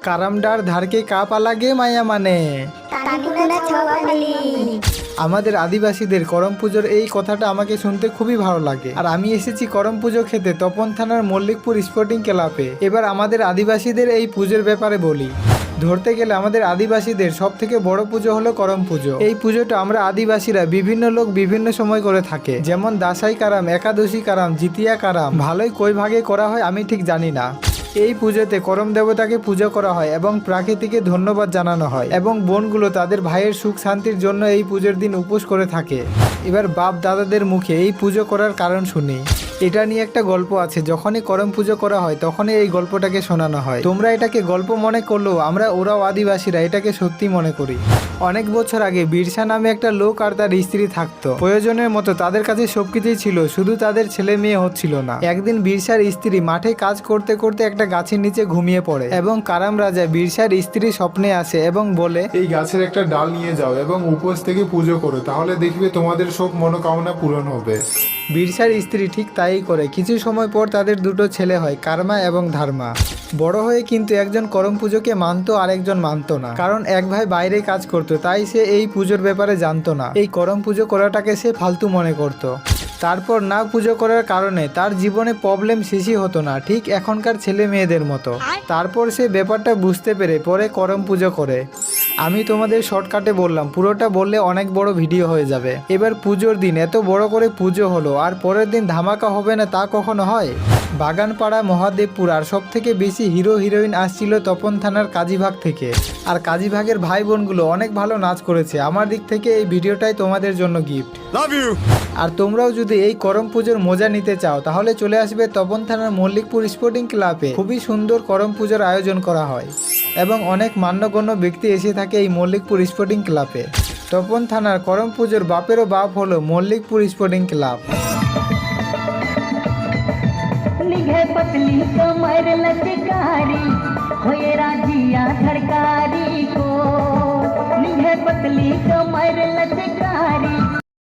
কারামডার ধারকে কাপা লাগে মায়া মানে। আমাদের আদিবাসীদের করম পুজোর এই কথাটা আমাকে শুনতে খুবই ভালো লাগে। আর আমি এসেছি করম পুজো খেতে তপন থানার মল্লিকপুর স্পোর্টিং ক্লাবে। এবার আমাদের আদিবাসীদের এই পুজোর ব্যাপারে বলি। ধরতে গেলে আমাদের আদিবাসীদের সব থেকে বড় পুজো হলো করম পুজো। এই পুজোটা আমরা আদিবাসীরা বিভিন্ন লোক বিভিন্ন সময় করে থাকে, যেমন দাসাই কারাম, একাদশী কারাম, জিতিয়া কারাম। ভালোই কই ভাগে করা হয় আমি ঠিক জানি না। এই পুজোতে করম দেবতাকে পুজো করা হয় এবং প্রকৃতিকে ধন্যবাদ জানানো হয় এবং বোনগুলো তাদের ভাইয়ের সুখ শান্তির জন্য এই পুজোর দিন উপোস করে থাকে। এবার বাপ দাদাদের মুখে এই পুজো করার কারণ শুনি। এটা নিয়ে একটা গল্প আছে, যখনই করম পুজো করা হয় তখনই এই গল্পটাকে শোনানো হয়। তোমরা এটাকে গল্প মনে করলেও আমরা ওরাও আদিবাসীরা এটাকে সত্যি মনে করি। অনেক বছর আগে বিরসা নামে একটা লোক আর তার স্ত্রী থাকতো। প্রয়োজনের মতো তাদের কাছে সবকিছুই ছিল, শুধু তাদের ছেলে মেয়ে হচ্ছিল না। একদিন বিরসার স্ত্রী মাঠে কাজ করতে করতে একটা গাছের নিচে ঘুমিয়ে পড়ে এবং কারাম রাজা বিরসার স্ত্রী স্বপ্নে আসে এবং বলে, এই গাছের একটা ডাল নিয়ে যাও এবং উপোস থেকে পুজো করো, তাহলে দেখবে তোমাদের সব মনোকামনা পূরণ হবে। বিরসার স্ত্রী ঠিক তাই করে। কিছু সময় পর তাদের দুটো ছেলে হয়, কার্মা এবং ধার্মা। বড় হয়ে কিন্তু একজন করম পুজোকে মানতো আর একজন মানতো না, কারণ এক ভাই বাইরে কাজ করতো, তাই সে এই পুজোর ব্যাপারে জানতো না। এই করম পুজো করাটাকে সে ফালতু মনে করতো। তারপর না পুজো করার কারণে তার জীবনে প্রবলেম শেষই হতো না, ঠিক এখনকার ছেলে মেয়েদের মতো। তারপর সে ব্যাপারটা বুঝতে পেরে পরে করম পুজো করে। আমি তোমাদের শর্টকাটে বললাম, পুরোটা বললে অনেক বড় ভিডিও হয়ে যাবে। এবার পুজোর দিন এত বড় করে পুজো হলো, আর পরের দিন ধামাকা হবে না তা কখনো হয়? বাগানপাড়া মহাদেবপুর আর সব থেকে বেশি হিরো হিরোইন আসছিল তপন থানার কাজীভাগ থেকে। আর কাজীভাগের ভাই বোনগুলো অনেক ভালো নাচ করেছে। আমার দিক থেকে এই ভিডিওটাই তোমাদের জন্য গিফট। Love you. আর তোমরাও যদি এই করম পুজোর মজা নিতে চাও তাহলে চলে আসবে তপন থানার মল্লিকপুর স্পোর্টিং ক্লাবে। খুবই সুন্দর করম পুজোর আয়োজন করা হয় এবং অনেক মান্যগণ্য ব্যক্তি এসে থাকে এই মল্লিকপুর স্পোর্টিং ক্লাবে। তপন থানার করম পুজোর বাপেরও বাপ হলো মল্লিকপুর স্পোর্টিং ক্লাব। पतली कमर लचकारी होए राजिया